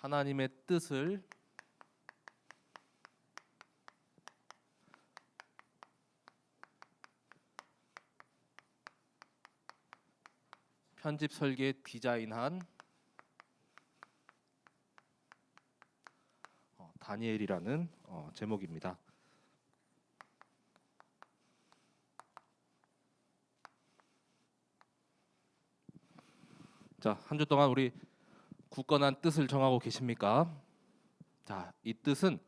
하나님의 뜻을 편집 설계 디자인한 다니엘이라는 제목입니다. 자, 한 주 동안 우리 굳건한 뜻을 정하고 계십니까? 자, 이 뜻은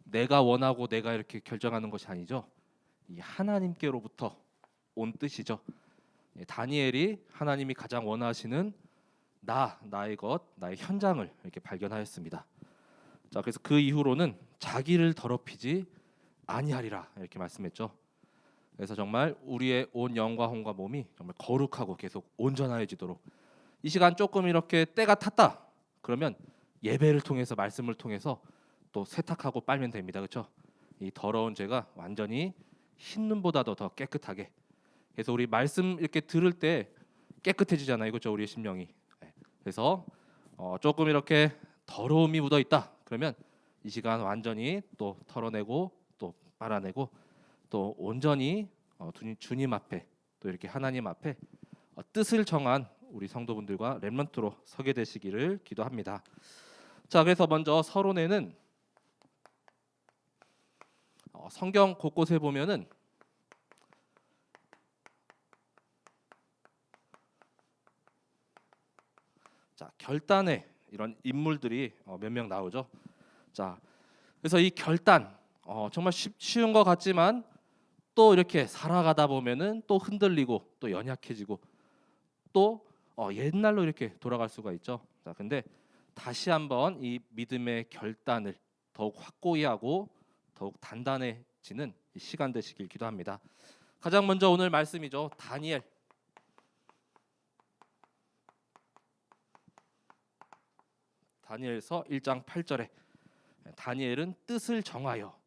내가 원하고 내가 이렇게 결정하는 것이 아니죠. 이 하나님께로부터 온 뜻이죠. 다니엘이 하나님이 가장 원하시는 나의 것, 나의 현장을 이렇게 발견하였습니다. 자, 그래서 그 이후로는 자기를 더럽히지 아니하리라 이렇게 말씀했죠. 그래서 정말 우리의 온 영과 혼과 몸이 정말 거룩하고 계속 온전해지도록 이 시간 조금 이렇게 때가 탔다 그러면 예배를 통해서 말씀을 통해서 또 세탁하고 빨면 됩니다. 그렇죠? 이 더러운 죄가 완전히 흰눈보다도 더 깨끗하게. 그래서 우리 말씀 이렇게 들을 때 깨끗해지잖아요. 그렇죠? 우리의 심령이. 그래서 조금 이렇게 더러움이 묻어 있다. 그러면 이 시간 완전히 또 털어내고 또 빨아내고 또 온전히 주님 앞에 또 이렇게 하나님 앞에 뜻을 정한 우리 성도분들과 렘넌트로 서게 되시기를 기도합니다. 자, 그래서 먼저 서론에는 성경 곳곳에 보면은 자, 결단의 이런 인물들이 몇 명 나오죠. 자, 그래서 이 결단 정말 쉬운 것 같지만 또 이렇게 살아가다 보면은 또 흔들리고 또 연약해지고 또 옛날로 이렇게 돌아갈 수가 있죠. 자, 근데 다시 한번 이 믿음의 결단을 더욱 확고히 하고 더욱 단단해지는 시간 되시길 기도합니다. 가장 먼저 오늘 말씀이죠. 다니엘서 1장 8절에 다니엘은 뜻을 정하여.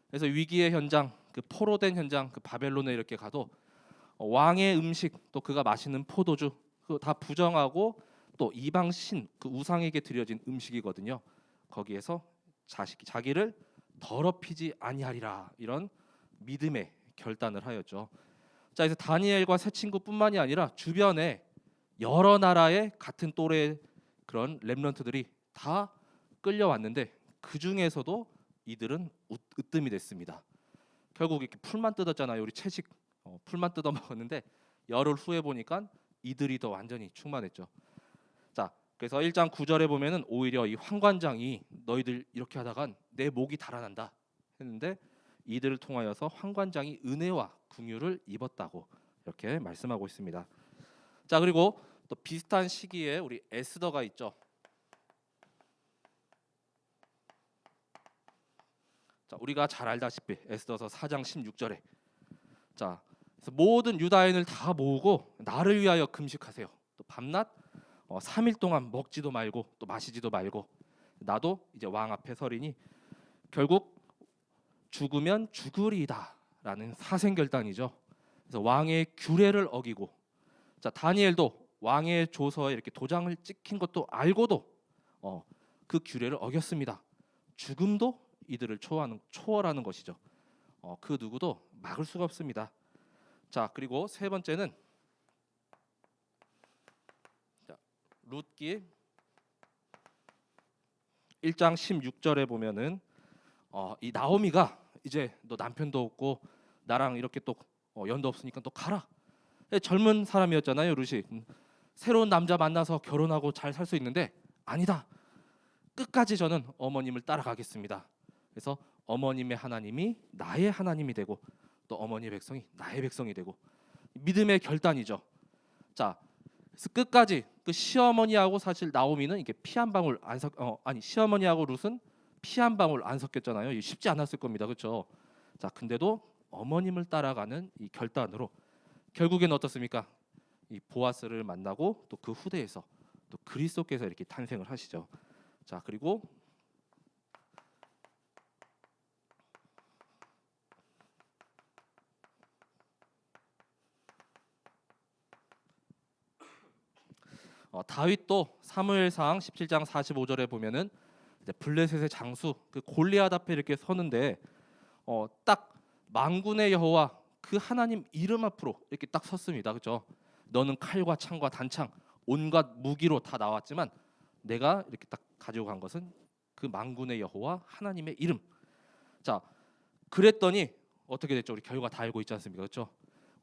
그래서 위기의 현장, 그 포로된 현장, 그 바벨론에 이렇게 가도 왕의 음식 또 그가 마시는 포도주 그거 다 부정하고 또 이방 신 그 우상에게 드려진 음식이거든요. 거기에서 자기를 더럽히지 아니하리라 이런 믿음의 결단을 하였죠. 자, 그래서 다니엘과 세 친구뿐만이 아니라 주변에 여러 나라의 같은 또래 그런 렘넌트들이 다 끌려왔는데 그 중에서도 이들은 으뜸이 됐습니다. 결국 이렇게 풀만 뜯었잖아요. 우리 채식 풀만 뜯어 먹었는데 열흘 후에 보니까 이들이 더 완전히 충만했죠. 자, 그래서 1장 9절에 보면은 오히려 이 환관장이 너희들 이렇게 하다간 내 목이 달아난다 했는데 이들을 통하여서 환관장이 은혜와 긍휼을 입었다고 이렇게 말씀하고 있습니다. 자, 그리고 또 비슷한 시기에 우리 에스더가 있죠. 자, 우리가 잘 알다시피 에스더서 4장 16절에 자, 그래서 모든 유다인을 다 모으고 나를 위하여 금식하세요. 또 밤낮 3일 동안 먹지도 말고 또 마시지도 말고 나도 이제 왕 앞에 서리니 결국 죽으면 죽으리이다라는 사생결단이죠. 그래서 왕의 규례를 어기고 자, 다니엘도 왕의 조서에 이렇게 도장을 찍힌 것도 알고도 그 규례를 어겼습니다. 죽음도 이들을 초월하는 것이죠. 그 누구도 막을 수가 없습니다. 자, 그리고 세 번째는 자, 룻기 1장 16절에 보면은 이 나오미가 이제 너 남편도 없고 나랑 이렇게 또 연도 없으니까 또 가라. 젊은 사람이었잖아요, 룻이. 새로운 남자 만나서 결혼하고 잘 살 수 있는데 아니다. 끝까지 저는 어머님을 따라가겠습니다. 그래서 어머님의 하나님이 나의 하나님이 되고 또 어머니 백성이 나의 백성이 되고 믿음의 결단이죠. 자, 그래서 끝까지 그 시어머니하고 사실 나오미는 이게 피 한 방울 안 섞, 시어머니하고 룻은 피 한 방울 안 섞였잖아요. 쉽지 않았을 겁니다, 그렇죠? 자, 근데도 어머님을 따라가는 이 결단으로 결국엔 어떻습니까? 이 보아스를 만나고 또 그 후대에서 또 그리스도께서 이렇게 탄생을 하시죠. 자, 그리고 다윗도 사무엘상 17장 45절에 보면은 이제 블레셋의 장수 그 골리앗 앞에 이렇게 서는데 딱 만군의 여호와 그 하나님 이름 앞으로 이렇게 딱 섰습니다. 그렇죠? 너는 칼과 창과 단창 온갖 무기로 다 나왔지만 내가 이렇게 딱 가지고 간 것은 그 만군의 여호와 하나님의 이름. 자, 그랬더니 어떻게 됐죠? 우리 결과 다 알고 있지 않습니까? 그렇죠?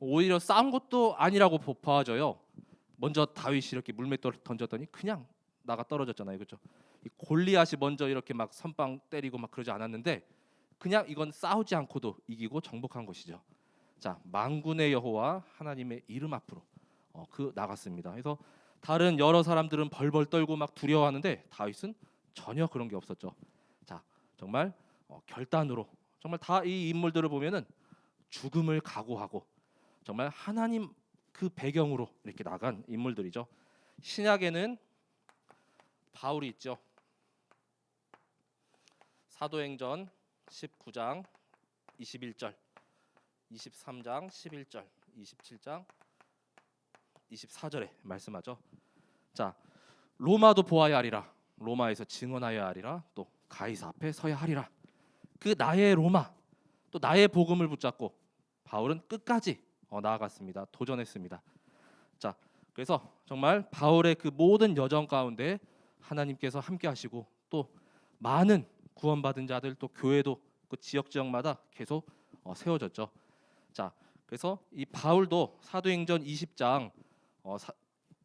오히려 싸운 것도 아니라고 보아져요. 먼저 다윗이 이렇게 물맷돌 던졌더니 그냥 나가 떨어졌잖아요. 그렇죠? 이 골리앗이 먼저 이렇게 막 선빵 때리고 막 그러지 않았는데 그냥 이건 싸우지 않고도 이기고 정복한 것이죠. 자, 만군의 여호와 하나님의 이름 앞으로 그 나갔습니다. 그래서 다른 여러 사람들은 벌벌 떨고 막 두려워하는데 다윗은 전혀 그런 게 없었죠. 자, 정말 결단으로 정말 다 이 인물들을 보면은 죽음을 각오하고 정말 하나님 그 배경으로 이렇게 나간 인물들이죠. 신약에는 바울이 있죠. 사도행전 19장 21절, 23장 11절, 27장 24절에 말씀하죠. 자, 로마도 보아야 하리라. 로마에서 증언하여야 하리라. 또 가이사 앞에 서야 하리라. 그 나의 로마, 또 나의 복음을 붙잡고 바울은 끝까지 나아갔습니다. 도전했습니다. 자, 그래서 정말 바울의 그 모든 여정 가운데 하나님께서 함께 하시고 또 많은 구원받은 자들 또 교회도 그 지역마다 계속 세워졌죠. 자, 그래서 이 바울도 사도행전 20장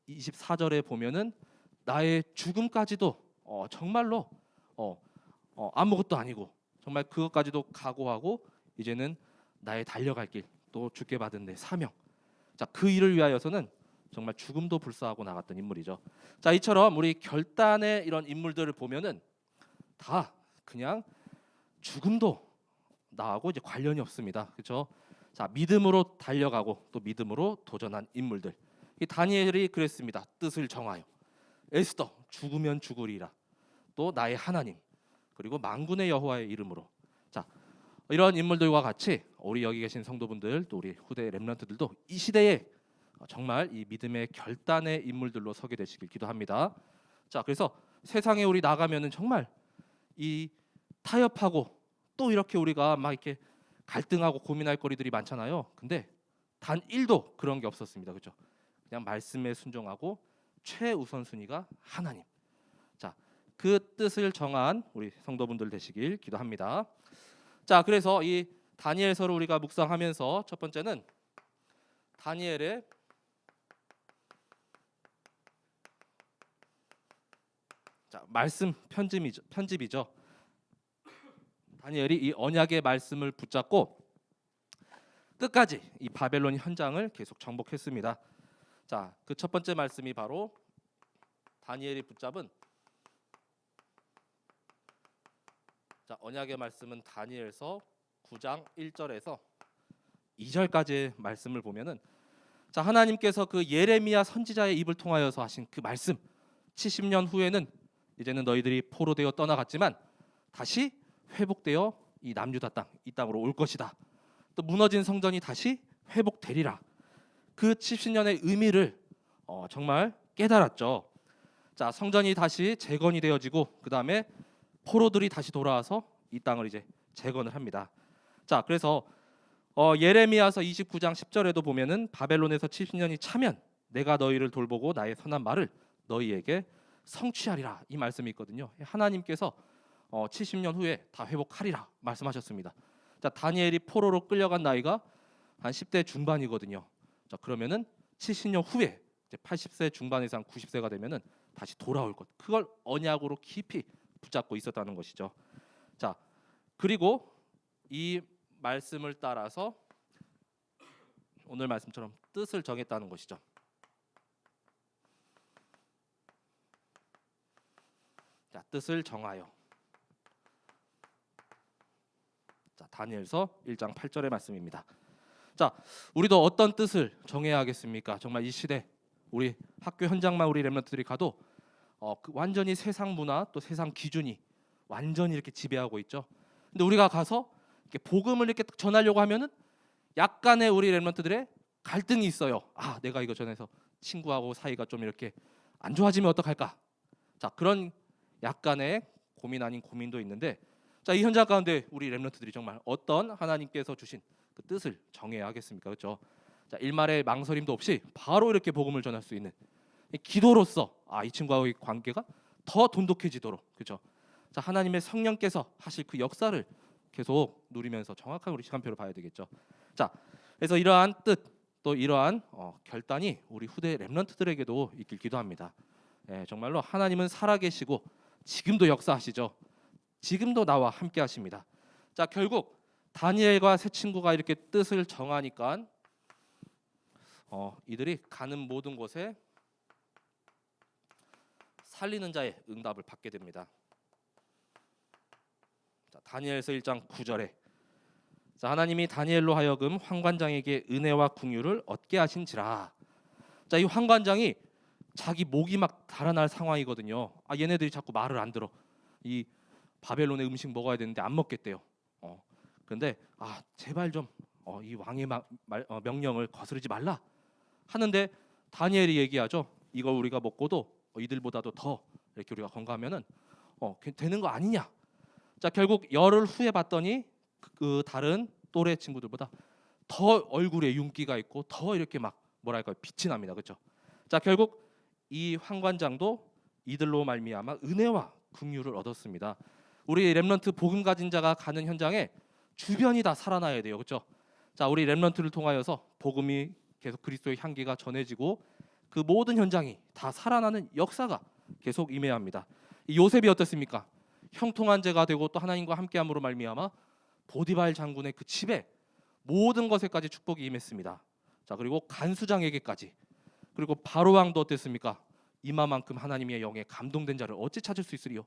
24절에 보면은 나의 죽음까지도 정말로 아무것도 아니고 정말 그것까지도 각오하고 이제는 나의 달려갈 길 또 주께 받은 내 사명. 자, 그 일을 위하여서는 정말 죽음도 불사하고 나갔던 인물이죠. 자, 이처럼 우리 결단의 이런 인물들을 보면은 다 그냥 죽음도 나하고 이제 관련이 없습니다. 그렇죠? 자, 믿음으로 달려가고 또 믿음으로 도전한 인물들. 이 다니엘이 그랬습니다. 뜻을 정하여. 에스더 죽으면 죽으리라. 또 나의 하나님 그리고 만군의 여호와의 이름으로. 자, 이런 인물들과 같이 우리 여기 계신 성도분들 또 우리 후대 렘넌트들도 이 시대에 정말 이 믿음의 결단의 인물들로 서게 되시길 기도합니다. 자, 그래서 세상에 우리 나가면은 정말 이 타협하고 또 이렇게 우리가 막 이렇게 갈등하고 고민할 거리들이 많잖아요. 근데 단 1도 그런 게 없었습니다. 그렇죠? 그냥 말씀에 순종하고 최우선 순위가 하나님. 자, 그 뜻을 정한 우리 성도분들 되시길 기도합니다. 자, 그래서 이 다니엘서를 우리가 묵상하면서 첫 번째는 다니엘의 말씀 편집이죠. 다니엘이 이 언약의 말씀을 붙잡고 끝까지 이 바벨론 현장을 계속 정복했습니다. 자, 그 첫 번째 말씀이 바로 다니엘이 붙잡은 언약의 말씀은 다니엘서 9장 1절에서 2절까지의 말씀을 보면은 하나님께서 그 예레미야 선지자의 입을 통하여서 하신 그 말씀 70년 후에는 이제는 너희들이 포로되어 떠나갔지만 다시 회복되어 이 남유다 땅, 이 땅으로 올 것이다. 또 무너진 성전이 다시 회복되리라. 그 70년의 의미를 정말 깨달았죠. 자, 성전이 다시 재건이 되어지고 그 다음에 포로들이 다시 돌아와서 이 땅을 이제 재건을 합니다. 자, 그래서 예레미야서 29장 10절에도 보면은 바벨론에서 70년이 차면 내가 너희를 돌보고 나의 선한 말을 너희에게 성취하리라 이 말씀이 있거든요. 하나님께서 70년 후에 다 회복하리라 말씀하셨습니다. 자, 다니엘이 포로로 끌려간 나이가 한 10대 중반이거든요. 자, 그러면은 70년 후에 이제 80세 중반 이상 90세가 되면은 다시 돌아올 것. 그걸 언약으로 깊이 붙잡고 있었다는 것이죠. 자, 그리고 이 말씀을 따라서 오늘 말씀처럼 뜻을 정했다는 것이죠. 자, 뜻을 정하여. 자, 다니엘서 1장 8절의 말씀입니다. 자, 우리도 어떤 뜻을 정해야 하겠습니까? 정말 이 시대 우리 학교 현장만 우리 렘넌트들이 가도 완전히 세상 문화 또 세상 기준이 완전히 이렇게 지배하고 있죠. 근데 우리가 가서 이렇게 복음을 이렇게 전하려고 하면은 약간의 우리 렘넌트들의 갈등이 있어요. 아, 내가 이거 전해서 친구하고 사이가 좀 이렇게 안 좋아지면 어떡할까? 자, 그런 약간의 고민 아닌 고민도 있는데, 자, 이 현장 가운데 우리 렘넌트들이 정말 어떤 하나님께서 주신 그 뜻을 정해야 하겠습니까? 그렇죠? 자, 일말의 망설임도 없이 바로 이렇게 복음을 전할 수 있는 이 기도로서 이 친구와의 관계가 더 돈독해지도록, 그렇죠? 자, 하나님의 성령께서 하실 그 역사를 계속 누리면서 정확한 우리 시간표를 봐야 되겠죠. 자, 그래서 이러한 뜻, 또 이러한 결단이 우리 후대 렘넌트들에게도 있길 기도합니다. 예, 정말로 하나님은 살아계시고 지금도 역사하시죠. 지금도 나와 함께 하십니다. 자, 결국 다니엘과 세 친구가 이렇게 뜻을 정하니까 이들이 가는 모든 곳에 살리는 자의 응답을 받게 됩니다. 자, 다니엘서 1장 9절에 자, 하나님이 다니엘로 하여금 환관장에게 은혜와 긍휼을 얻게 하신지라. 자, 이 환관장이 자기 목이 막 달아날 상황이거든요. 얘네들이 자꾸 말을 안 들어. 이 바벨론의 음식 먹어야 되는데 안 먹겠대요. 그런데 제발 좀 이 왕의 명령을 거스르지 말라 하는데 다니엘이 얘기하죠. 이걸 우리가 먹고도 이들보다도 더 이렇게 우리가 건강하면은 되는 거 아니냐. 자, 결국 열흘 후에 봤더니 그 다른 또래 친구들보다 더 얼굴에 윤기가 있고 더 이렇게 막 뭐랄까요, 빛이 납니다. 그렇죠? 자, 결국 이 환관장도 이들로 말미암아 은혜와 긍휼을 얻었습니다. 우리 렘넌트 복음 가진 자가 가는 현장에 주변이 다 살아나야 돼요. 그렇죠? 자, 우리 렘넌트를 통하여서 복음이 계속 그리스도의 향기가 전해지고 그 모든 현장이 다 살아나는 역사가 계속 임해야 합니다. 이 요셉이 어떻습니까? 형통한 자가 되고 또 하나님과 함께함으로 말미암아 보디발 장군의 그 집에 모든 것에까지 축복이 임했습니다. 자, 그리고 간수장에게까지, 그리고 바로 왕도 어땠습니까? 이마만큼 하나님의 영에 감동된 자를 어찌 찾을 수 있으리요?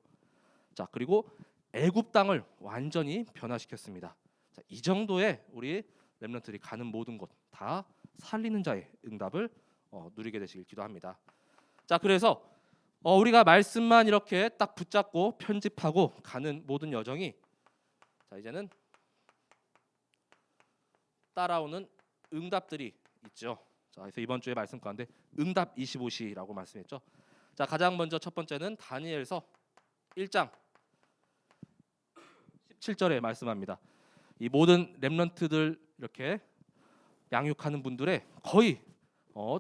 자, 그리고 애굽 땅을 완전히 변화시켰습니다. 자, 이 정도의 우리 렘넌트들이 가는 모든 곳 다 살리는 자의 응답을 누리게 되시길 기도합니다. 자, 그래서 우리가 말씀만 이렇게 딱 붙잡고 편집하고 가는 모든 여정이, 자, 이제는 따라오는 응답들이 있죠. 자, 그래서 이번 주에 말씀 가운데 응답 25시라고 말씀했죠. 자, 가장 먼저 첫 번째는 다니엘서 1장 17절에 말씀합니다. 이 모든 렘넌트들 이렇게 양육하는 분들의 거의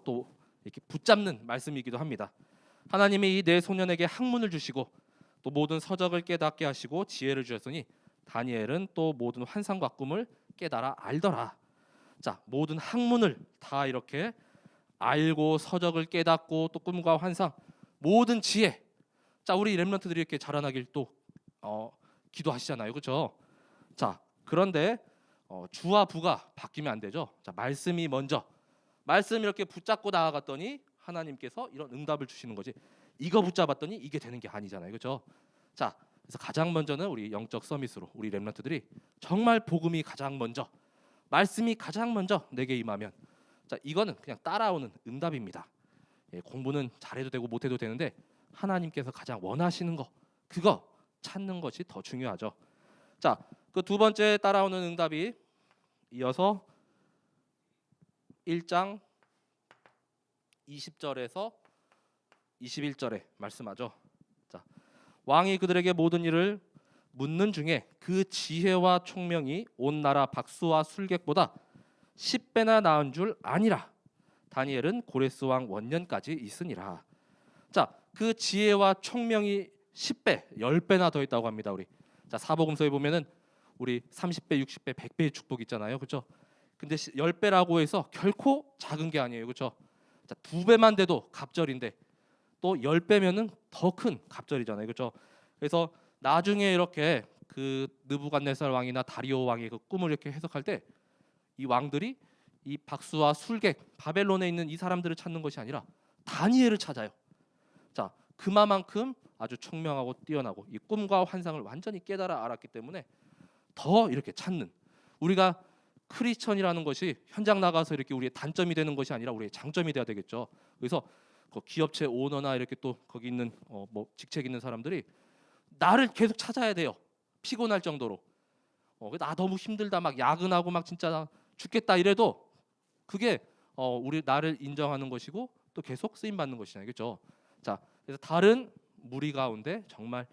또 이렇게 붙잡는 말씀이기도 합니다. 하나님이 이 네 소년에게 학문을 주시고 또 모든 서적을 깨닫게 하시고 지혜를 주셨으니 다니엘은 또 모든 환상과 꿈을 깨달아 알더라. 자, 모든 학문을 다 이렇게 알고 서적을 깨닫고 또 꿈과 환상, 모든 지혜. 자, 우리 렘넌트들이 이렇게 자라나길 또 기도하시잖아요, 그렇죠? 자, 그런데 주와 부가 바뀌면 안 되죠. 자, 말씀이 먼저, 말씀 이렇게 붙잡고 나아갔더니 하나님께서 이런 응답을 주시는 거지. 이거 붙잡았더니 이게 되는 게 아니잖아요, 그렇죠? 자, 그래서 가장 먼저는 우리 영적 서밋으로 우리 렘넌트들이 정말 복음이 가장 먼저, 말씀이 가장 먼저 내게 임하면, 자, 이거는 그냥 따라오는 응답입니다. 예, 공부는 잘해도 되고 못해도 되는데 하나님께서 가장 원하시는 거, 그거 찾는 것이 더 중요하죠. 자, 그 두 번째 따라오는 응답이 이어서 1장 20절에서 21절에 말씀하죠. 자, 왕이 그들에게 모든 일을 묻는 중에 그 지혜와 총명이 온 나라 박수와 술객보다 10배나 나은 줄 아니라. 다니엘은 고레스 왕 원년까지 있으니라. 자, 그 지혜와 총명이 10배, 10배나 더 있다고 합니다. 우리 자, 사복음서에 보면은 우리 30배, 60배, 100배의 축복 있잖아요, 그렇죠? 근데 10배라고 해서 결코 작은 게 아니에요, 그렇죠? 자, 2배만 돼도 갑절인데 또 10배면은 더 큰 갑절이잖아요, 그렇죠? 그래서 나중에 이렇게 그 느부갓네살 왕이나 다리오 왕의 그 꿈을 이렇게 해석할 때 이 왕들이 이 박수와 술객, 바벨론에 있는 이 사람들을 찾는 것이 아니라 다니엘을 찾아요. 자, 그만큼 아주 총명하고 뛰어나고 이 꿈과 환상을 완전히 깨달아 알았기 때문에 더 이렇게 찾는, 우리가 크리스천이라는 것이 현장 나가서 이렇게 우리의 단점이 되는 것이 아니라 우리의 장점이 돼야 되겠죠. 그래서 그 기업체 오너나 이렇게 또 거기 있는 뭐 직책 있는 사람들이 나를 계속 찾아야 돼요. 피곤할 정도로. 나 너무 힘들다, 막 야근하고 막 진짜 죽겠다 이래도 그게 우리 나를 인정하는 것이고 또 계속 쓰임 받는 것이잖아요, 그렇죠? 자, 그래서 다른 무리 가운데 정말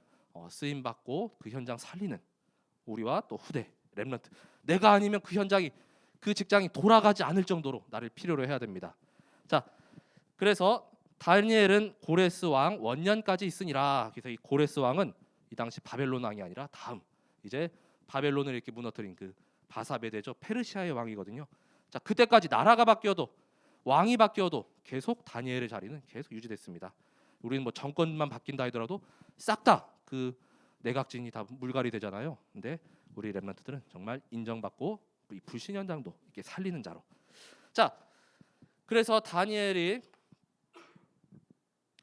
쓰임 받고 그 현장 살리는 우리와 또 후대 렘넌트. 내가 아니면 그 현장이 그 직장이 돌아가지 않을 정도로 나를 필요로 해야 됩니다. 자, 그래서 다니엘은 고레스 왕 원년까지 있으니라. 그래서 이 고레스 왕은 이 당시 바벨론 왕이 아니라 다음 이제 바벨론을 이렇게 무너뜨린 그 바사베데죠. 페르시아의 왕이거든요. 자, 그때까지 나라가 바뀌어도 왕이 바뀌어도 계속 다니엘의 자리는 계속 유지됐습니다. 우리는 뭐 정권만 바뀐다 하더라도 싹 다 그 내각진이 다 물갈이 되잖아요. 근데 우리 렘넌트들은 정말 인정받고 이 불신 현장도 이렇게 살리는 자로. 자, 그래서 다니엘이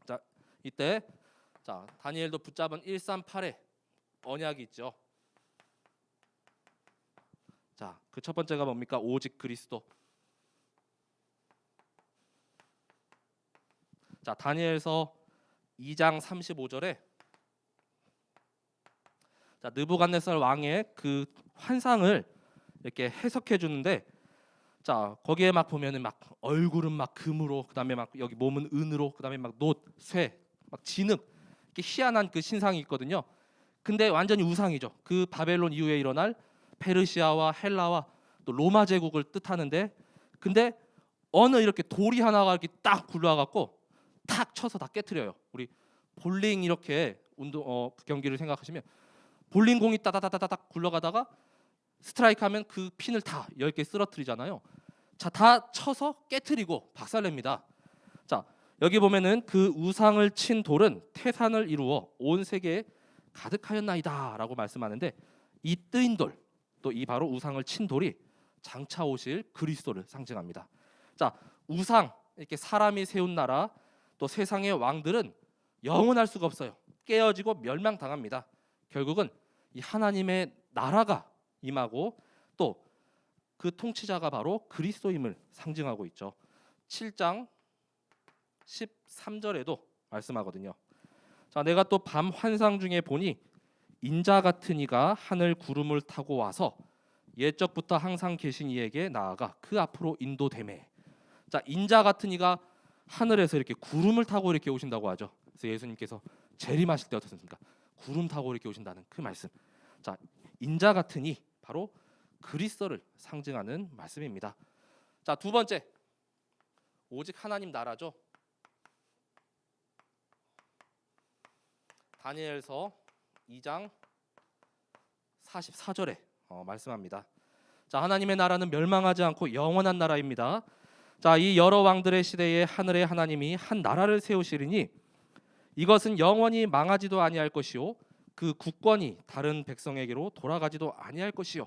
자 이때 자 다니엘도 붙잡은 138의 언약이 있죠. 자, 그 첫 번째가 뭡니까? 오직 그리스도. 자, 다니엘서 2장 35절에 자, 느부갓네살 왕의 그 환상을 이렇게 해석해 주는데 자, 거기에 막 보면은 막 얼굴은 막 금으로, 그다음에 막 여기 몸은 은으로, 그다음에 막 놋, 쇠, 막 진흙 이렇게 희한한 그 신상이 있거든요. 근데 완전히 우상이죠. 그 바벨론 이후에 일어날 페르시아와 헬라와 또 로마 제국을 뜻하는데 근데 어느 이렇게 돌이 하나가 이렇게 딱 굴러와갖고 탁 쳐서 다 깨트려요. 우리 볼링 이렇게 그 경기를 생각하시면 볼링 공이 따다다다닥 굴러가다가 스트라이크하면 그 핀을 다 10개 쓰러뜨리잖아요. 자, 다 쳐서 깨트리고 박살냅니다. 자, 여기 보면은 그 우상을 친 돌은 태산을 이루어 온 세계에 가득하였나이다라고 말씀하는데 이 뜨인 돌, 또 이 바로 우상을 친 돌이 장차 오실 그리스도를 상징합니다. 자, 우상 이렇게 사람이 세운 나라 또 세상의 왕들은 영원할 수가 없어요. 깨어지고 멸망당합니다. 결국은 이 하나님의 나라가 임하고 또 그 통치자가 바로 그리스도임을 상징하고 있죠. 7장 13절에도 말씀하거든요. 자, 내가 또 밤 환상 중에 보니 인자 같은 이가 하늘 구름을 타고 와서 옛적부터 항상 계신 이에게 나아가 그 앞으로 인도되매. 자, 인자 같은 이가 하늘에서 이렇게 구름을 타고 이렇게 오신다고 하죠. 그래서 예수님께서 재림하실 때 어떻습니까? 구름 타고 이렇게 오신다는 그 말씀. 자, 인자 같은 이 바로 그리스도를 상징하는 말씀입니다. 자, 두 번째 오직 하나님 나라죠. 다니엘서 2장 44절에 말씀합니다. 자, 하나님의 나라는 멸망하지 않고 영원한 나라입니다. 자, 이 여러 왕들의 시대에 하늘의 하나님이 한 나라를 세우시리니 이것은 영원히 망하지도 아니할 것이요 그 국권이 다른 백성에게로 돌아가지도 아니할 것이요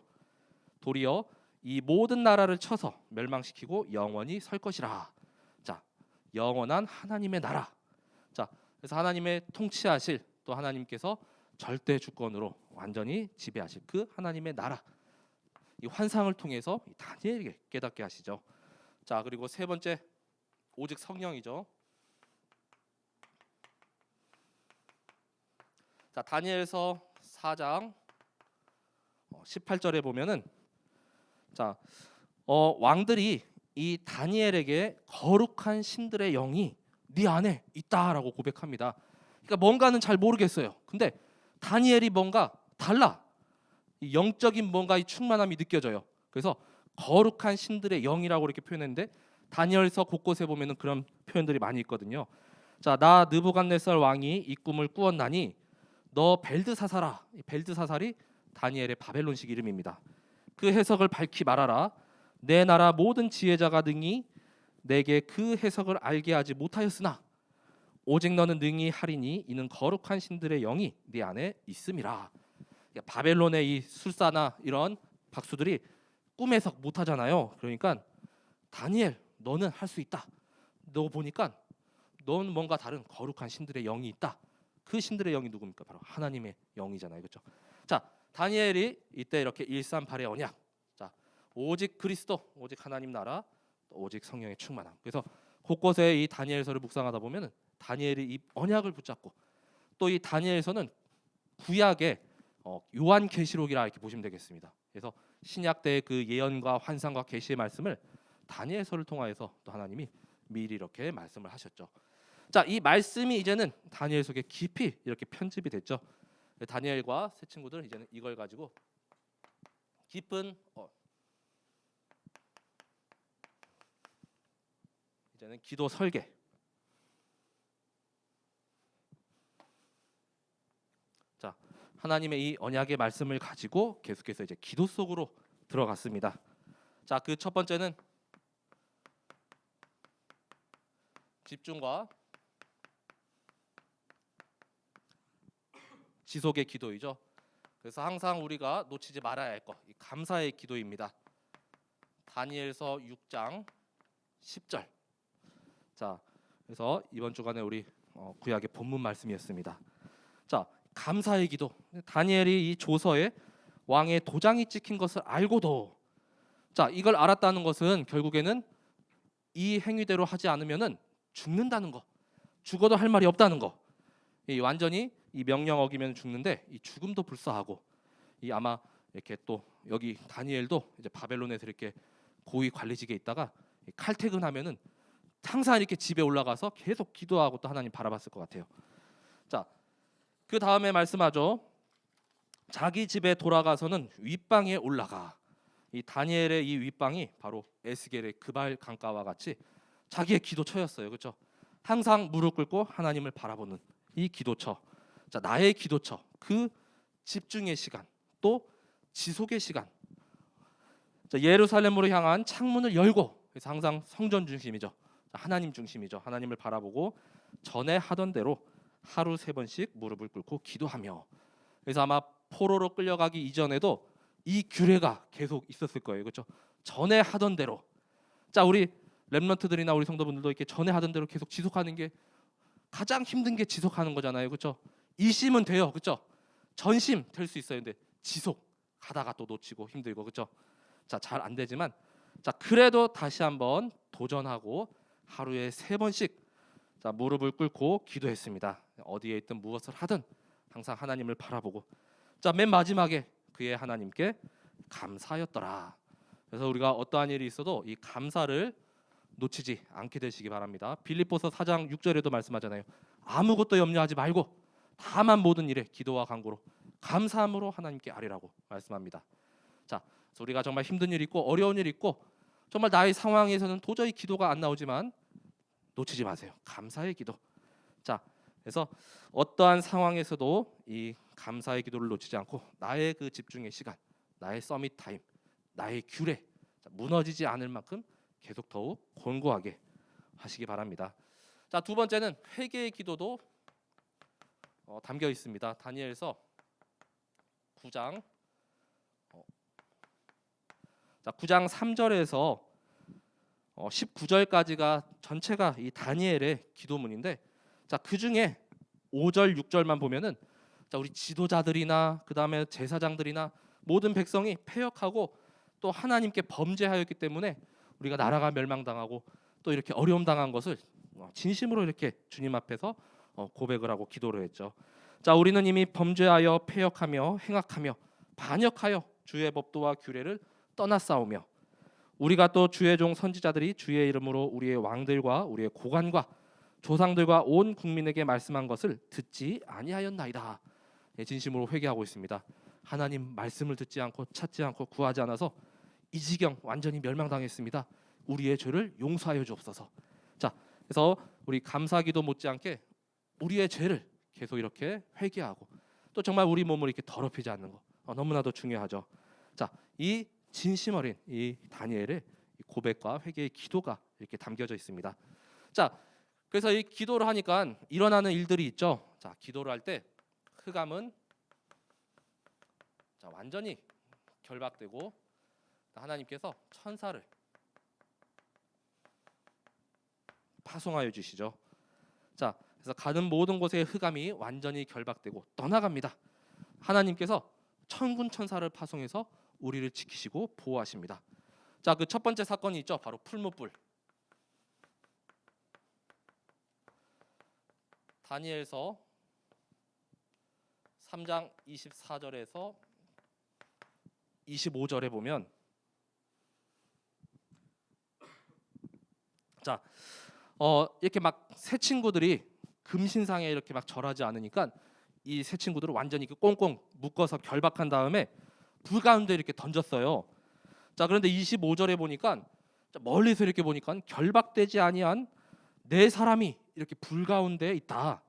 도리어 이 모든 나라를 쳐서 멸망시키고 영원히 설 것이라. 자, 영원한 하나님의 나라. 자, 그래서 하나님의 통치하실 또 하나님께서 절대 주권으로 완전히 지배하실 그 하나님의 나라. 이 환상을 통해서 다니엘에게 깨닫게 하시죠. 자, 그리고 세 번째 오직 성령이죠. 자, 다니엘서 4장 18절에 보면은 자, 왕들이 이 다니엘에게 거룩한 신들의 영이 네 안에 있다라고 고백합니다. 그러니까 뭔가는 잘 모르겠어요. 근데 다니엘이 뭔가 달라. 이 영적인 뭔가 이 충만함이 느껴져요. 그래서 거룩한 신들의 영이라고 이렇게 표현했는데 다니엘서 곳곳에 보면은 그런 표현들이 많이 있거든요. 자, 나 느부갓네살 왕이 이 꿈을 꾸었나니 너 벨드사사라. 이 벨드사살이 다니엘의 바벨론식 이름입니다. 그 해석을 밝히 말하라. 내 나라 모든 지혜자가 능히 내게 그 해석을 알게 하지 못하였으나 오직 너는 능히 하리니 이는 거룩한 신들의 영이 네 안에 있음이라. 바벨론의 이 술사나 이런 박수들이 꿈 해석 못하잖아요. 그러니까 다니엘 너는 할 수 있다. 너 보니까 넌 뭔가 다른 거룩한 신들의 영이 있다. 그 신들의 영이 누굽니까? 바로 하나님의 영이잖아요. 그렇죠? 자, 다니엘이 이때 이렇게 138의 언약. 자, 오직 그리스도, 오직 하나님 나라, 오직 성령의 충만함. 그래서 곳곳에 이 다니엘서를 묵상하다 보면은 다니엘이 이 언약을 붙잡고 또 이 다니엘서는 구약의 요한계시록이라 이렇게 보시면 되겠습니다. 그래서 신약 때의 그 예언과 환상과 계시의 말씀을 다니엘서를 통하여서 또 하나님이 미리 이렇게 말씀을 하셨죠. 자, 이 말씀이 이제는 다니엘 속에 깊이 이렇게 편집이 됐죠. 다니엘과 새 친구들 이제는 이걸 가지고 깊은 이제는 기도 설계. 자, 하나님의 이 언약의 말씀을 가지고 계속해서 이제 기도 속으로 들어갔습니다. 자, 그 첫 번째는 집중과 지속의 기도이죠. 그래서 항상 우리가 놓치지 말아야 할 것, 이 감사의 기도입니다. 다니엘서 6장 10절. 자, 그래서 이번 주간에 우리 구약의 본문 말씀이었습니다. 자, 감사의 기도. 다니엘이 이 조서에 왕의 도장이 찍힌 것을 알고도, 자, 이걸 알았다는 것은 결국에는 이 행위대로 하지 않으면은 죽는다는 거, 죽어도 할 말이 없다는 거. 이 완전히 이 명령 어기면 죽는데 이 죽음도 불사하고, 이 아마 이렇게 또 여기 다니엘도 이제 바벨론에서 이렇게 고위 관리직에 있다가 칼퇴근하면은 항상 이렇게 집에 올라가서 계속 기도하고 또 하나님 바라봤을 것 같아요. 자, 그 다음에 말씀하죠. 자기 집에 돌아가서는 윗방에 올라가. 이 다니엘의 이 윗방이 바로 에스겔의 그발 강가와 같이 자기의 기도처였어요. 그렇죠? 항상 무릎 꿇고 하나님을 바라보는 이 기도처. 자, 나의 기도처. 그 집중의 시간, 또 지속의 시간. 자, 예루살렘으로 향한 창문을 열고, 그래서 항상 성전 중심이죠. 하나님 중심이죠. 하나님을 바라보고 전에 하던 대로 하루 3번씩 무릎을 꿇고 기도하며. 그래서 아마 포로로 끌려가기 이전에도 이 규례가 계속 있었을 거예요. 그렇죠? 전에 하던 대로. 자, 우리 렘넌트들이나 우리 성도분들도 이렇게 전에 하던 대로 계속 지속하는 게 가장 힘든 게 지속하는 거잖아요. 그렇죠? 일심은 돼요. 그렇죠? 전심 될 수 있어요. 근데 지속 하다가 또 놓치고 힘들고. 그렇죠? 자, 잘 안 되지만, 자, 그래도 다시 한번 도전하고 하루에 3번씩 자, 무릎을 꿇고 기도했습니다. 어디에 있든 무엇을 하든 항상 하나님을 바라보고, 자, 맨 마지막에 그의 하나님께 감사하였더라. 그래서 우리가 어떠한 일이 있어도 이 감사를 놓치지 않게 되시기 바랍니다. 빌립보서 4장 6절에도 말씀하잖아요. 아무것도 염려하지 말고 다만 모든 일에 기도와 간구로 감사함으로 하나님께 아뢰라고 말씀합니다. 자, 그래서 우리가 정말 힘든 일 있고 어려운 일 있고 정말 나의 상황에서는 도저히 기도가 안 나오지만 놓치지 마세요. 감사의 기도. 자, 그래서 어떠한 상황에서도 이 감사의 기도를 놓치지 않고 나의 그 집중의 시간, 나의 서밋 타임, 나의 규례, 자, 무너지지 않을 만큼 계속 더욱 권고하게 하시기 바랍니다. 자, 두 번째는 회개의 기도도 담겨 있습니다. 다니엘서 9장 9장 3절에서 19절까지가 전체가 이 다니엘의 기도문인데, 자, 그 중에 5절, 6절만 보면은 자, 우리 지도자들이나 그 다음에 제사장들이나 모든 백성이 패역하고 또 하나님께 범죄하였기 때문에 우리가 나라가 멸망당하고 또 이렇게 어려움 당한 것을 진심으로 이렇게 주님 앞에서 고백을 하고 기도를 했죠. 자, 우리는 이미 범죄하여 패역하며 행악하며 반역하여 주의 법도와 규례를 떠나싸우며, 우리가 또 주의 종 선지자들이 주의 이름으로 우리의 왕들과 우리의 고관과 조상들과 온 국민에게 말씀한 것을 듣지 아니하였나이다. 예, 진심으로 회개하고 있습니다. 하나님 말씀을 듣지 않고 찾지 않고 구하지 않아서 이 지경 완전히 멸망당했습니다. 우리의 죄를 용서하여 주옵소서. 자, 그래서 우리 감사기도 못지않게 우리의 죄를 계속 이렇게 회개하고 또 정말 우리 몸을 이렇게 더럽히지 않는 거 너무나도 중요하죠. 자, 이 진심 어린 이 다니엘의 고백과 회개의 기도가 이렇게 담겨져 있습니다. 자, 그래서 이 기도를 하니까 일어나는 일들이 있죠. 자, 기도를 할 때 흑암은 자, 완전히 결박되고 하나님께서 천사를 파송하여 주시죠. 자, 그래서 가는 모든 곳에 흑암이 완전히 결박되고 떠나갑니다. 하나님께서 천군 천사를 파송해서 우리를 지키시고 보호하십니다. 자, 그 첫 번째 사건이 있죠. 바로 풀무불. 다니엘서 3장 24절에서 25절에 보면, 자, 이렇게 막 새 친구들이 금신상에 이렇게 막 절하지 않으니까 이 새 친구들을 완전히 꽁꽁 묶어서 결박한 다음에 불 가운데 이렇게 던졌어요. 자, 그런데 25절에 보니까 멀리서 이렇게 보니까 결박되지 아니한 네 사람이 이렇게 불 가운데 있다.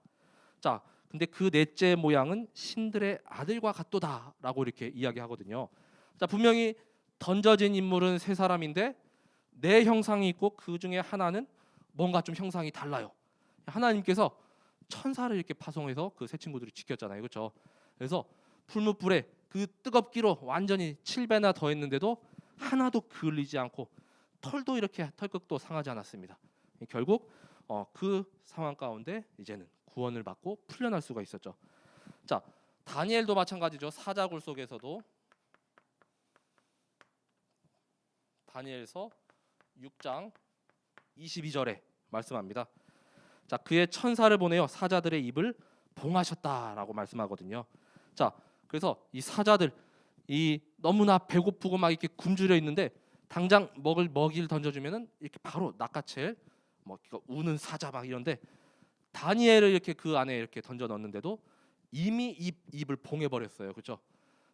자, 근데 그 넷째 모양은 신들의 아들과 같도다라고 이렇게 이야기하거든요. 자, 분명히 던져진 인물은 세 사람인데 네 형상이 있고 그 중에 하나는 뭔가 좀 형상이 달라요. 하나님께서 천사를 이렇게 파송해서 그 세 친구들이 지켰잖아요, 그렇죠? 그래서 풀무불에 그 뜨겁기로 완전히 7배나 더했는데도 하나도 그을리지 않고 털도 이렇게 털끝도 상하지 않았습니다. 결국 그 상황 가운데 이제는 구원을 받고 풀려날 수가 있었죠. 자, 다니엘도 마찬가지죠. 사자굴 속에서도 다니엘서 6장 22절에 말씀합니다. 자, 그의 천사를 보내어 사자들의 입을 봉하셨다라고 말씀하거든요. 자, 그래서 이 사자들 이 너무나 배고프고 막 이렇게 굶주려 있는데 당장 먹을 먹이를 던져주면은 이렇게 바로 낚아챌 뭐 우는 사자 막 이런데 다니엘을 이렇게 그 안에 이렇게 던져 넣었는데도 이미 입을 봉해 버렸어요. 그렇죠?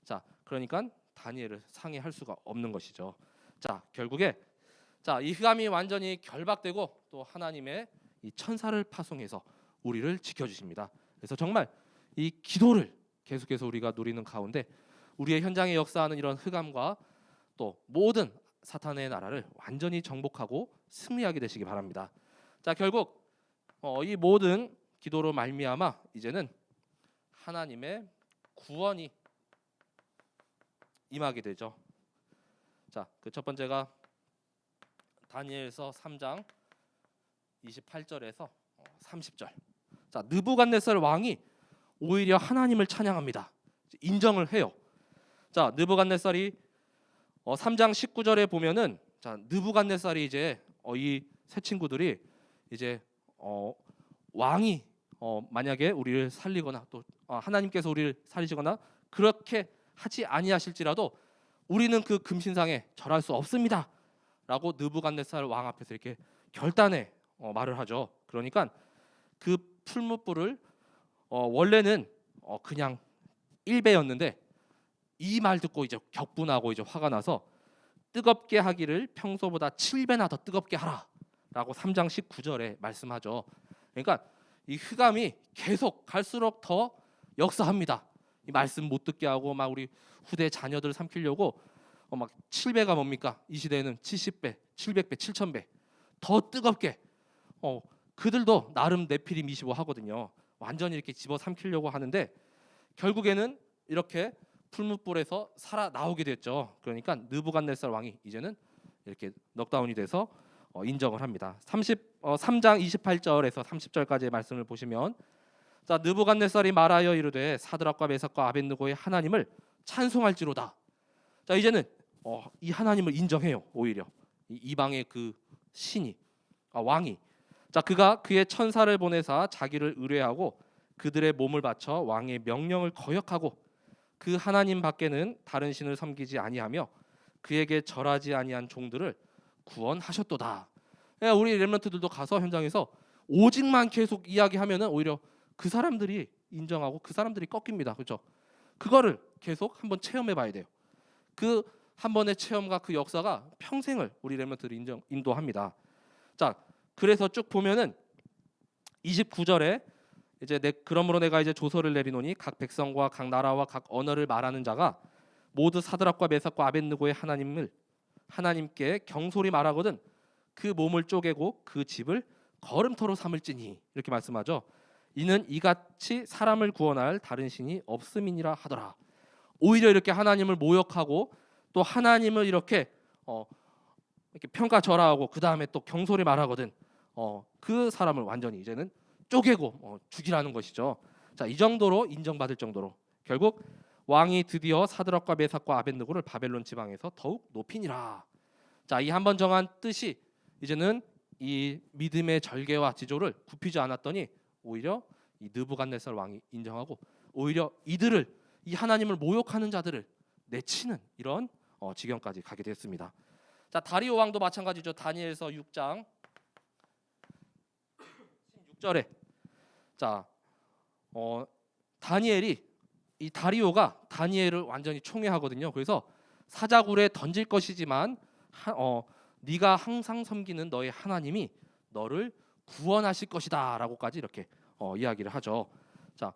자, 그러니까 다니엘을 상해할 수가 없는 것이죠. 자, 결국에 이 흑암이 완전히 결박되고 또 하나님의 이 천사를 파송해서 우리를 지켜주십니다. 그래서 정말 이 기도를 계속해서 우리가 누리는 가운데 우리의 현장에 역사하는 이런 흑암과 또 모든 사탄의 나라를 완전히 정복하고 승리하게 되시기 바랍니다. 자, 결국 이 모든 기도로 말미암아 이제는 하나님의 구원이 임하게 되죠. 자, 그 첫 번째가 다니엘서 3장 28절에서 30절. 자, 느부갓네살 왕이 오히려 하나님을 찬양합니다. 인정을 해요. 자, 느부갓네살이 3장 19절에 보면은 자, 느부갓네살이 이제 이 세 친구들이 이제 왕이 만약에 우리를 살리거나 또 하나님께서 우리를 살리시거나 그렇게 하지 아니하실지라도 우리는 그 금신상에 절할 수 없습니다라고 느부갓네살 왕 앞에서 이렇게 결단에 말을 하죠. 그러니까 그 풀무불을 원래는 그냥 1배였는데 이 말 듣고 이제 격분하고 이제 화가 나서 뜨겁게 하기를 평소보다 7배나 더 뜨겁게 하라라고 3장 19절에 말씀하죠. 그러니까 이 흑암이 계속 갈수록 더 역사합니다. 이 말씀 못 듣게 하고 막 우리 후대 자녀들 삼키려고 막 7배가 뭡니까? 이 시대에는 70배, 700배, 7000배 더 뜨겁게 그들도 나름 네피림 25 하거든요. 완전히 이렇게 집어 삼키려고 하는데 결국에는 이렇게 풀무불에서 살아 나오게 됐죠. 그러니까 느부갓네살 왕이 이제는 이렇게 넉다운이 돼서 인정을 합니다. 3장 28절에서 30절까지의 말씀을 보시면 자, 느부갓네살이 말하여 이르되 사드락과 메삭과 아벳느고의 하나님을 찬송할지로다. 자, 이제는 이 하나님을 인정해요. 오히려 이 이방의 그 신이 왕이 자, 그가 그의 천사를 보내사 자기를 의뢰하고 그들의 몸을 바쳐 왕의 명령을 거역하고 그 하나님 밖에는 다른 신을 섬기지 아니하며 그에게 절하지 아니한 종들을 구원하셨도다. 우리 렘넌트들도 가서 현장에서 오직만 계속 이야기하면은 오히려 그 사람들이 인정하고 그 사람들이 꺾입니다. 그렇죠? 그거를 계속 한번 체험해 봐야 돼요. 그 한 번의 체험과 그 역사가 평생을 우리 렘넌트들이 인도합니다. 자, 그래서 쭉 보면은 29절에 이제 그러므로 내가 이제 조서를 내리노니 각 백성과 각 나라와 각 언어를 말하는 자가 모두 사드락과 메삭과 아벳느고의 하나님께 경솔히 말하거든 그 몸을 쪼개고 그 집을 거름터로 삼을지니 이렇게 말씀하죠. 이는 이같이 사람을 구원할 다른 신이 없음이니라 하더라. 오히려 이렇게 하나님을 모욕하고 또 하나님을 이렇게 평가절하하고 그 다음에 또 경솔히 말하거든 그 사람을 완전히 이제는 쪼개고 죽이라는 것이죠. 자, 이 정도로 인정받을 정도로 결국 왕이 드디어 사드락과 메삭과 아벳느고를 바벨론 지방에서 더욱 높이니라. 자, 이 한번 정한 뜻이 이제는 이 믿음의 절개와 지조를 굽히지 않았더니 오히려 이 느부갓네살 왕이 인정하고 오히려 이들을 이 하나님을 모욕하는 자들을 내치는 이런 지경까지 가게 됐습니다. 자, 다리오 왕도 마찬가지죠. 다니엘서 6장 6절에 자, 다니엘이 이 다리오가 다니엘을 완전히 총애하거든요. 그래서 사자굴에 던질 것이지만 네가 항상 섬기는 너의 하나님이 너를 구원하실 것이다라고까지 이렇게 이야기를 하죠. 자,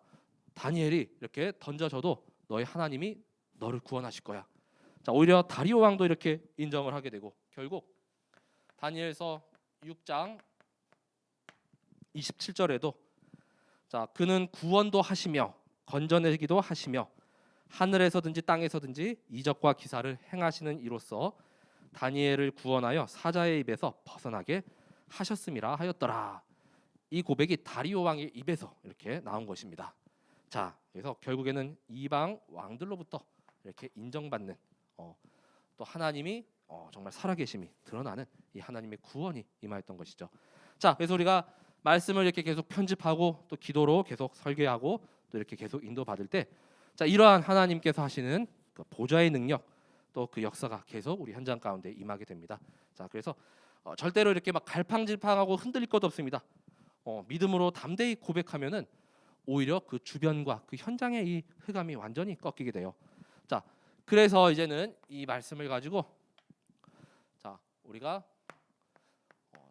다니엘이 이렇게 던져져도 너의 하나님이 너를 구원하실 거야. 자, 오히려 다리오 왕도 이렇게 인정을 하게 되고 결국 다니엘서 6장 27절에도 자, 그는 구원도 하시며 건져내기도 하시며 하늘에서든지 땅에서든지 이적과 기사를 행하시는 이로써 다니엘을 구원하여 사자의 입에서 벗어나게 하셨음이라 하였더라. 이 고백이 다리오 왕의 입에서 이렇게 나온 것입니다. 자, 그래서 결국에는 이방 왕들로부터 이렇게 인정받는 또 하나님이 정말 살아계심이 드러나는 이 하나님의 구원이 임하였던 것이죠. 자, 그래서 우리가 말씀을 이렇게 계속 편집하고 또 기도로 계속 설계하고 또 이렇게 계속 인도받을 때, 자, 이러한 하나님께서 하시는 그 보좌의 능력 또 그 역사가 계속 우리 현장 가운데 임하게 됩니다. 자, 그래서 절대로 이렇게 막 갈팡질팡하고 흔들릴 것 없습니다. 믿음으로 담대히 고백하면은 오히려 그 주변과 그 현장의 이 흑암이 완전히 꺾이게 돼요. 자, 그래서 이제는 이 말씀을 가지고 자, 우리가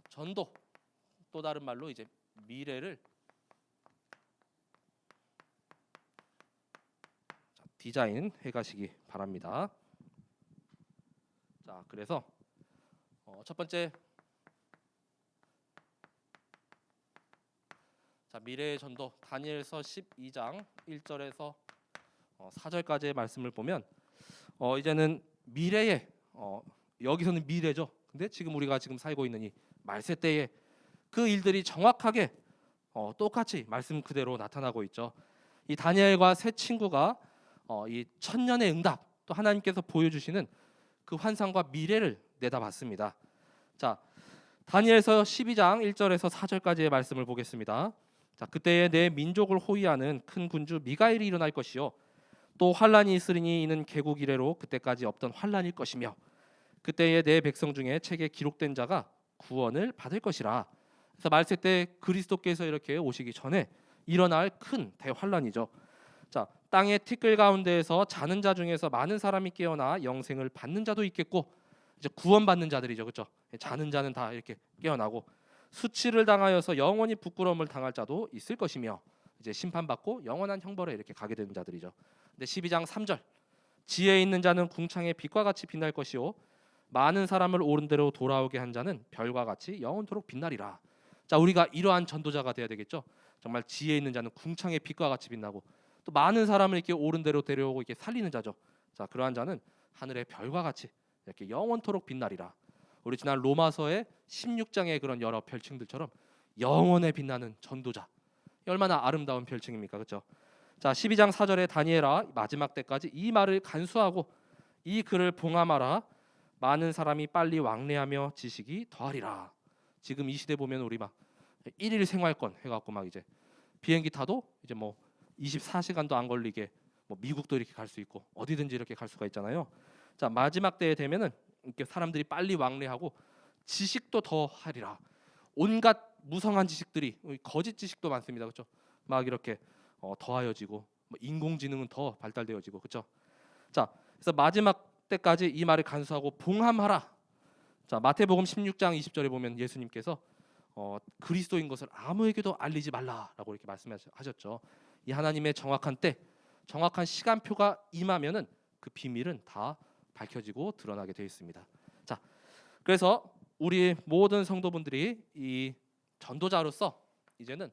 전도, 또 다른 말로 이제 미래를 디자인 해가시기 바랍니다. 자, 그래서 첫 번째, 자, 미래의 전도 다니엘서 12장 1절에서 4절까지의 말씀을 보면 이제는 미래에 여기서는 미래죠. 근데 지금 우리가 지금 살고 있는 이 말세 때에 그 일들이 정확하게 똑같이 말씀 그대로 나타나고 있죠. 이 다니엘과 세 친구가 이 천년의 응답, 또 하나님께서 보여주시는 그 환상과 미래를 내다봤습니다. 자, 다니엘서 12장 1절에서 4절까지의 말씀을 보겠습니다. 자, 그때에 내 민족을 호위하는 큰 군주 미가엘이 일어날 것이요, 또 환란이 있으리니 이는 개국 이래로 그때까지 없던 환란일 것이며, 그때에 내 백성 중에 책에 기록된 자가 구원을 받을 것이라. 그래서 말세 때 그리스도께서 이렇게 오시기 전에 일어날 큰 대환란이죠. 자, 땅의 티끌 가운데에서 자는 자 중에서 많은 사람이 깨어나 영생을 받는 자도 있겠고, 이제 구원받는 자들이죠, 그렇죠? 자는 자는 다 이렇게 깨어나고, 수치를 당하여서 영원히 부끄러움을 당할 자도 있을 것이며, 이제 심판받고 영원한 형벌에 이렇게 가게 되는 자들이죠. 근데 12장 3절, 지혜 있는 자는 궁창의 빛과 같이 빛날 것이요, 많은 사람을 옳은 대로 돌아오게 한 자는 별과 같이 영원토록 빛나리라. 자, 우리가 이러한 전도자가 돼야 되겠죠. 정말 지혜 있는 자는 궁창의 빛과 같이 빛나고, 또 많은 사람을 이렇게 옳은 대로 데려오고 이렇게 살리는 자죠. 자, 그러한 자는 하늘의 별과 같이 이렇게 영원토록 빛나리라. 우리 지난 로마서의 16장의 그런 여러 별칭들처럼 영원에 빛나는 전도자, 얼마나 아름다운 별칭입니까, 그렇죠? 자, 12장 4절에 다니엘아, 마지막 때까지 이 말을 간수하고 이 글을 봉함하라. 많은 사람이 빨리 왕래하며 지식이 더하리라. 지금 이 시대 보면 우리 막 1일 생활권 해갖고 막 이제 비행기 타도 이제 뭐 24시간도 안 걸리게 뭐 미국도 이렇게 갈 수 있고 어디든지 이렇게 갈 수가 있잖아요. 자, 마지막 때에 되면은 이렇게 사람들이 빨리 왕래하고 지식도 더 하리라. 온갖 무성한 지식들이, 거짓 지식도 많습니다, 그렇죠? 막 이렇게 더하여지고, 뭐 인공지능은 더 발달되어지고, 그렇죠? 자, 그래서 마지막 때까지 이 말을 간수하고 봉함하라. 자, 마태복음 16장 20절에 보면 예수님께서 그리스도인 것을 아무에게도 알리지 말라라고 이렇게 말씀하셨죠. 이 하나님의 정확한 때, 정확한 시간표가 임하면은 그 비밀은 다 밝혀지고 드러나게 되어 있습니다. 자, 그래서 우리 모든 성도분들이 이 전도자로서 이제는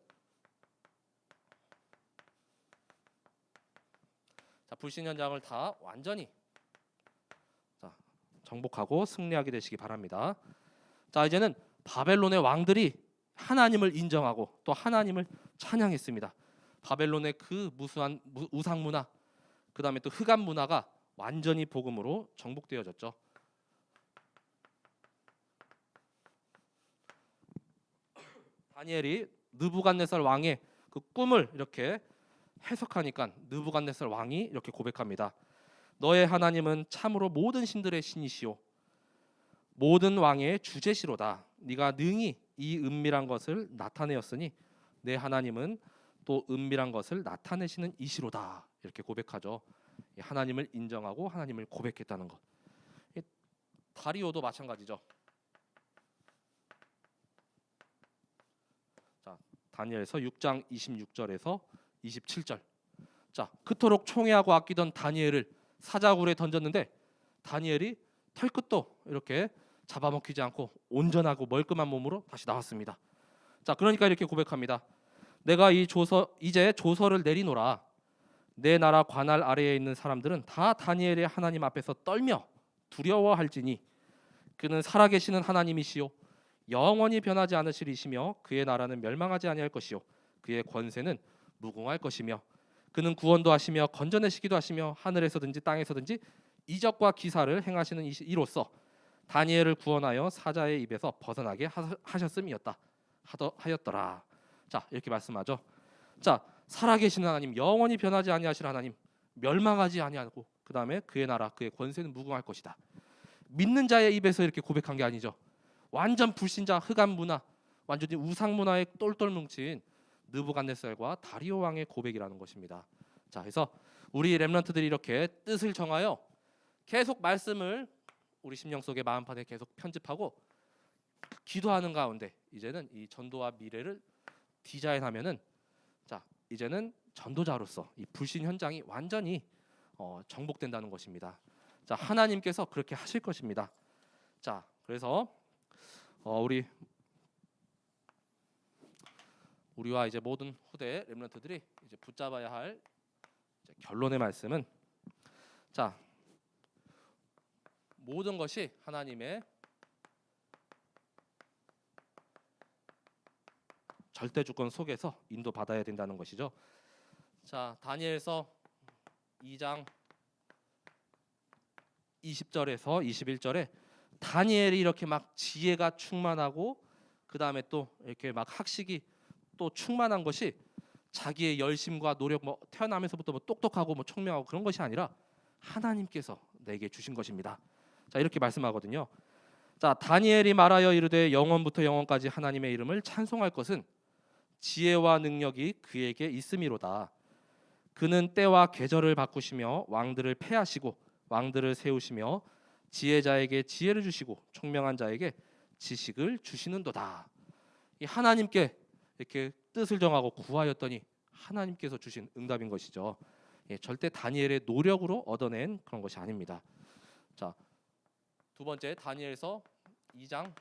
자, 불신 현장을 다 완전히 정복하고 승리하게 되시기 바랍니다. 자, 이제는 바벨론의 왕들이 하나님을 인정하고 또 하나님을 찬양했습니다. 바벨론의 그 무수한 우상 문화, 그 다음에 또 흑암 문화가 완전히 복음으로 정복되어졌죠. 다니엘이 느부갓네살 왕의 그 꿈을 이렇게 해석하니까 느부갓네살 왕이 이렇게 고백합니다. 너의 하나님은 참으로 모든 신들의 신이시오, 모든 왕의 주제시로다. 네가 능히 이 은밀한 것을 나타내었으니 내 하나님은 또 은밀한 것을 나타내시는 이시로다. 이렇게 고백하죠. 하나님을 인정하고 하나님을 고백했다는 것. 다리오도 마찬가지죠. 자, 다니엘서 6장 26절에서 27절. 자, 그토록 총애하고 아끼던 다니엘을 사자굴에 던졌는데 다니엘이 털끝도 이렇게 잡아먹히지 않고 온전하고 멀끔한 몸으로 다시 나왔습니다. 자, 그러니까 이렇게 고백합니다. 내가 이제 조서를 내리노라. 내 나라 관할 아래에 있는 사람들은 다 다니엘의 하나님 앞에서 떨며 두려워할지니 그는 살아계시는 하나님이시요 영원히 변하지 않으시리시며 그의 나라는 멸망하지 아니할 것이요 그의 권세는 무궁할 것이며 그는 구원도 하시며 건져내시기도 하시며 하늘에서든지 땅에서든지 이적과 기사를 행하시는 이로써 다니엘을 구원하여 사자의 입에서 벗어나게 하였더라. 자, 이렇게 말씀하죠. 자, 살아계시는 하나님, 영원히 변하지 아니하실 하나님, 멸망하지 아니하고 그 다음에 그의 나라, 그의 권세는 무궁할 것이다. 믿는 자의 입에서 이렇게 고백한 게 아니죠. 완전 불신자, 흑암 문화, 완전히 우상 문화에 똘똘 뭉친 느부갓네살과 다리오 왕의 고백이라는 것입니다. 자, 그래서 우리 렘넌트들이 이렇게 뜻을 정하여 계속 말씀을 우리 심령 속의 마음판에 계속 편집하고 기도하는 가운데 이제는 이 전도와 미래를 디자인하면은 자, 이제는 전도자로서 이 불신 현장이 완전히 정복된다는 것입니다. 자, 하나님께서 그렇게 하실 것입니다. 자, 그래서 우리와 이제 모든 후대 렘넌트들이 이제 붙잡아야 할 이제 결론의 말씀은 자, 모든 것이 하나님의 절대 주권 속에서 인도받아야 된다는 것이죠. 자, 다니엘서 2장 20절에서 21절에 다니엘이 이렇게 막 지혜가 충만하고 그 다음에 또 이렇게 막 학식이 또 충만한 것이 자기의 열심과 노력, 뭐 태어나면서부터 뭐 똑똑하고 뭐 총명하고 그런 것이 아니라 하나님께서 내게 주신 것입니다. 자, 이렇게 말씀하거든요. 자, 다니엘이 말하여 이르되 영원부터 영원까지 하나님의 이름을 찬송할 것은 지혜와 능력이 그에게 있음이로다. 그는 때와 계절을 바꾸시며 왕들을 패하시고 왕들을 세우시며 지혜자에게 지혜를 주시고 총명한 자에게 지식을 주시는도다. 이 하나님께 이렇게 뜻을 정하고 구하였더니 하나님께서 주신 응답인 것이죠. 절대 다니엘의 노력으로 얻어낸 그런 것이 아닙니다. 자, 두 번째 다니엘서 2장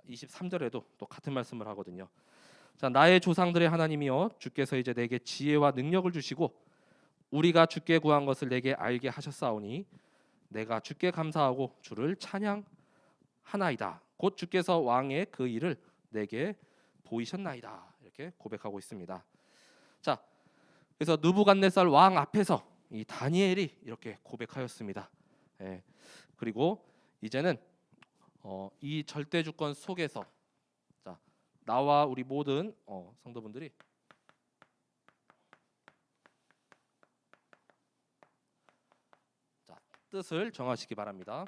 23절에도 또 같은 말씀을 하거든요. 자, 나의 조상들의 하나님이여 주께서 이제 내게 지혜와 능력을 주시고 우리가 주께 구한 것을 내게 알게 하셨사오니 내가 주께 감사하고 주를 찬양하나이다. 곧 주께서 왕의 그 일을 내게 보이셨나이다. 이렇게 고백하고 있습니다. 자, 그래서 느부갓네살 왕 앞에서 이 다니엘이 이렇게 고백하였습니다. 그리고 이제는 이 절대 주권 속에서 자, 나와 우리 모든 성도분들이 자, 뜻을 정하시기 바랍니다.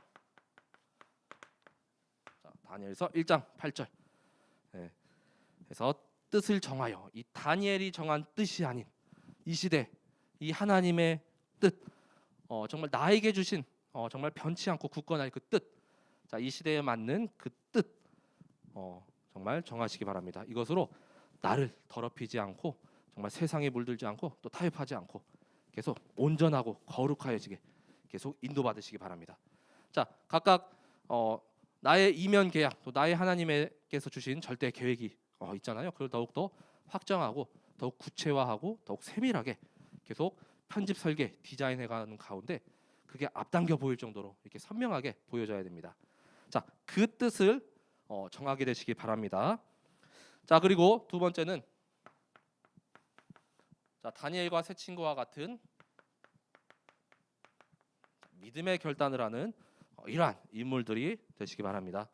자, 다니엘서 1장 8절. 그래서 뜻을 정하여 이 다니엘이 정한 뜻이 아닌 이 시대 이 하나님의 뜻, 정말 나에게 주신 정말 변치 않고 굳건한 그 뜻, 자, 이 시대에 맞는 그 뜻, 정말 정하시기 바랍니다. 이것으로 나를 더럽히지 않고 정말 세상에 물들지 않고 또 타협하지 않고 계속 온전하고 거룩하여지게 계속 인도받으시기 바랍니다. 자, 각각 나의 이면 계약 또 나의 하나님께서 주신 절대 계획이 있잖아요. 그걸 더욱더 확정하고 더욱 구체화하고 더욱 세밀하게 계속 편집 설계 디자인해가는 가운데 그게 앞당겨 보일 정도로 이렇게 선명하게 보여져야 됩니다. 자, 그 뜻을 정하게 되시기 바랍니다. 자, 그리고 두 번째는 자, 다니엘과 새 친구와 같은 믿음의 결단을 하는 이러한 인물들이 되시기 바랍니다.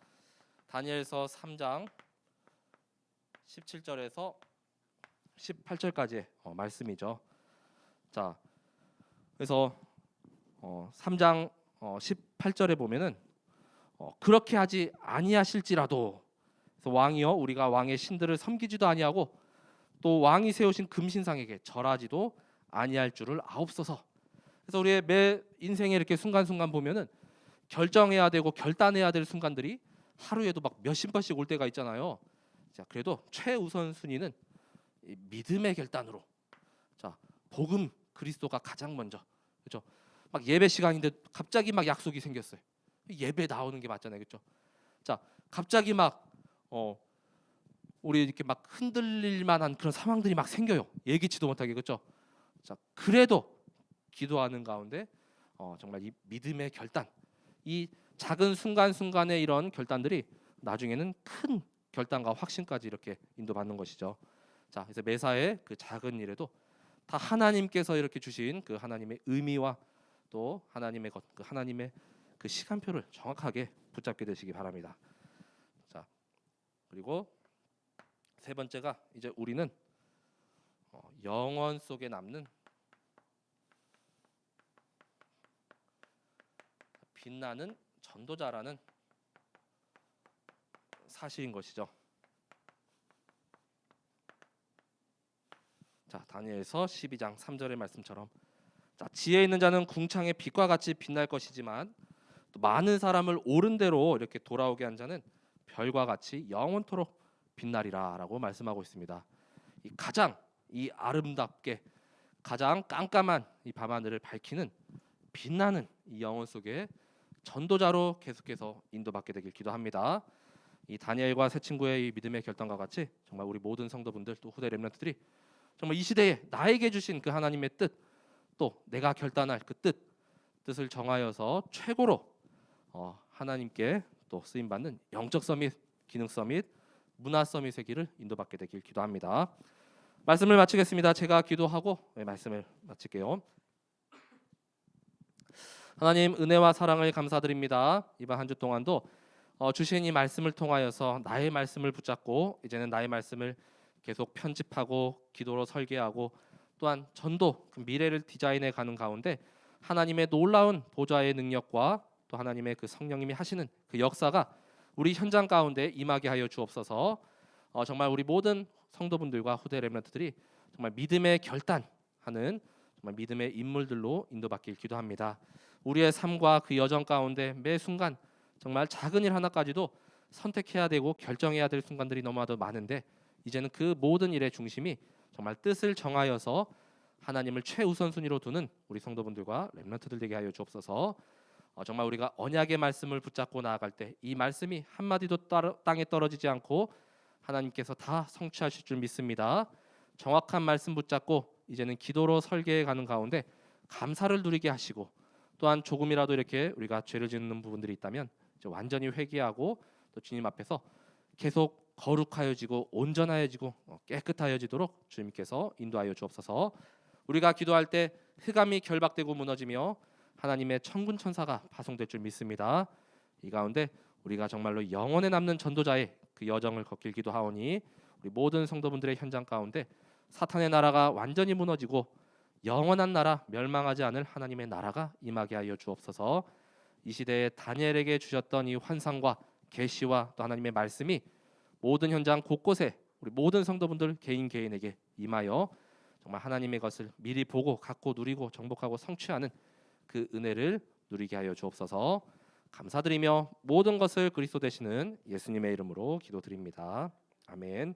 다니엘서 3장 17절에서 18절까지의 말씀이죠. 자, 그래서 3장 18절에 보면은 그렇게 하지 아니하실지라도 그래서 왕이여 우리가 왕의 신들을 섬기지도 아니하고 또 왕이 세우신 금신상에게 절하지도 아니할 줄을 아옵소서. 그래서 우리의 매 인생에 이렇게 순간순간 보면은 결정해야 되고 결단해야 될 순간들이 하루에도 막 몇십 번씩 올 때가 있잖아요. 자, 그래도 최우선 순위는 이 믿음의 결단으로. 자, 복음 그리스도가 가장 먼저. 그렇죠? 막 예배 시간인데 갑자기 막 약속이 생겼어요. 예배 나오는 게 맞잖아요. 그렇죠? 자, 갑자기 막 우리 이렇게 막 흔들릴 만한 그런 상황들이 막 생겨요. 예기치도 못하게. 그렇죠? 자, 그래도 기도하는 가운데 정말 이 믿음의 결단, 이 작은 순간순간의 이런 결단들이 나중에는 큰 결단과 확신까지 이렇게 인도받는 것이죠. 자, 그래서 매사에 그 작은 일에도 다 하나님께서 이렇게 주신 그 하나님의 의미와 또 그 하나님의 그 시간표를 정확하게 붙잡게 되시기 바랍니다. 자, 그리고 세 번째가 이제 우리는 영원 속에 남는 빛나는 전도자라는 사실인 것이죠. 자, 다니엘서 12장 3절의 말씀처럼 자, 지혜 있는 자는 궁창의 빛과 같이 빛날 것이지만 또 많은 사람을 옳은 대로 이렇게 돌아오게 한 자는 별과 같이 영원토록 빛나리라라고 말씀하고 있습니다. 가장 이 아름답게 가장 깜깜한 이 밤하늘을 밝히는 빛나는 이 영혼 속에 전도자로 계속해서 인도받게 되길 기도합니다. 이 다니엘과 새 친구의 이 믿음의 결단과 같이 정말 우리 모든 성도분들 또 후대 렘넌트들이 정말 이 시대에 나에게 주신 그 하나님의 뜻, 또 내가 결단할 그 뜻을 정하여서 최고로 하나님께 또 쓰임 받는 영적 서밋, 기능 서밋, 문화 서밋의 길을 인도받게 되길 기도합니다. 말씀을 마치겠습니다. 제가 기도하고 말씀을 마칠게요. 하나님 은혜와 사랑을 감사드립니다. 이번 한 주 동안도 주신 이 말씀을 통하여서 나의 말씀을 붙잡고 이제는 나의 말씀을 계속 편집하고 기도로 설계하고 또한 전도 그 미래를 디자인해 가는 가운데 하나님의 놀라운 보좌의 능력과 또 하나님의 그 성령님이 하시는 그 역사가 우리 현장 가운데 임하게 하여 주옵소서. 정말 우리 모든 성도분들과 후대 렘넌트들이 정말 믿음의 결단하는 정말 믿음의 인물들로 인도받길 기도합니다. 우리의 삶과 그 여정 가운데 매 순간 정말 작은 일 하나까지도 선택해야 되고 결정해야 될 순간들이 너무나도 많은데 이제는 그 모든 일의 중심이 정말 뜻을 정하여서 하나님을 최우선순위로 두는 우리 성도분들과 렘넌트들 되게 하여 주옵소서. 정말 우리가 언약의 말씀을 붙잡고 나아갈 때 이 말씀이 한마디도 땅에 떨어지지 않고 하나님께서 다 성취하실 줄 믿습니다. 정확한 말씀 붙잡고 이제는 기도로 설계해 가는 가운데 감사를 누리게 하시고 또한 조금이라도 이렇게 우리가 죄를 짓는 부분들이 있다면 이제 완전히 회개하고 또 주님 앞에서 계속 거룩하여지고 온전하여지고 깨끗하여지도록 주님께서 인도하여 주옵소서. 우리가 기도할 때 흑암이 결박되고 무너지며 하나님의 천군 천사가 파송될 줄 믿습니다. 이 가운데 우리가 정말로 영원에 남는 전도자의 그 여정을 걷길 기도하오니 우리 모든 성도분들의 현장 가운데 사탄의 나라가 완전히 무너지고 영원한 나라 멸망하지 않을 하나님의 나라가 임하게 하여 주옵소서. 이 시대에 다니엘에게 주셨던 이 환상과 계시와 또 하나님의 말씀이 모든 현장 곳곳에 우리 모든 성도분들 개인에게 임하여 정말 하나님의 것을 미리 보고 갖고 누리고 정복하고 성취하는 그 은혜를 누리게 하여 주옵소서. 감사드리며 모든 것을 그리스도 되시는 예수님의 이름으로 기도드립니다. 아멘.